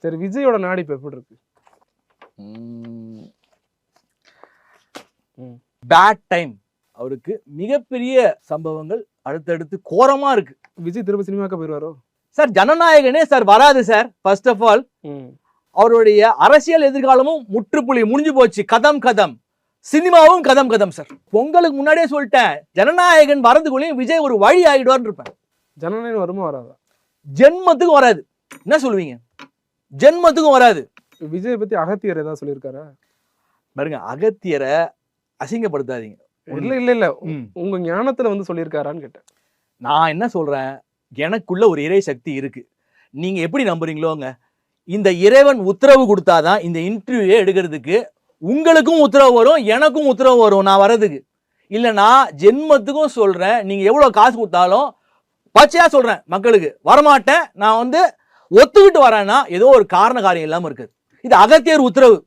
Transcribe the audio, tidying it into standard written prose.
சரி, விஜயோட நாடி இப்ப எப்படி இருக்கு? Bad time. அவருக்கு மிகப்பெரிய சம்பவங்கள் அடுத்தடுத்து கோரமா இருக்கு. விஜய் திரும்ப சினிமாக்க போயிருவாரோ சார்? ஜனநாயகனே சார் வராது சார். ஃபர்ஸ்ட் ஆஃப் ஆல் அவருடைய அரசியல் எதிர்காலமும் முற்றுப்புள்ளி முடிஞ்சு போச்சு. கதம் கதம். சினிமாவும் கதம் கதம் சார். பொங்கலுக்கு முன்னாடியே சொல்லிட்டேன், ஜனநாயகன் வரதுக்குள்ளேயும் விஜய் ஒரு வழி ஆகிடுவார்னு இருப்பேன். ஜனநாயகம் வருமா வராதா? ஜென்மத்துக்கும் வராது. என்ன சொல்லுவீங்க? ஜென்மத்துக்கும் வராது. விஜய் பத்தி அகத்தியர் ஏதாவது சொல்லியிருக்காரா? பாருங்க, அகத்தியரை அசிங்கப்படுத்தாதீங்க. இல்ல இல்ல இல்ல, உங்க ஞானத்துல வந்து சொல்லியிருக்காரான்னு கேட்டேன். நான் என்ன சொல்றேன், எனக்குள்ள ஒரு இறை சக்தி இருக்கு. நீங்க எப்படி நம்புறீங்களோங்க. இந்த இறைவன் உத்தரவு கொடுத்தாதான் இந்த இன்டர்வியூ எடுக்கிறதுக்கு உங்களுக்கும் உத்தரவு வரும், எனக்கும் உத்தரவு வரும் நான் வர்றதுக்கு. இல்லைன்னா ஜென்மத்துக்கும் சொல்றேன், நீங்க எவ்வளவு காசு கொடுத்தாலும் பச்சையா சொல்றேன் மக்களுக்கு வரமாட்டேன். நான் வந்து ஒத்துக்கிட்டு வரேன்னா ஏதோ ஒரு காரண காரியம் இல்லாம இருக்குது. இது அகத்தியர் உத்தரவு.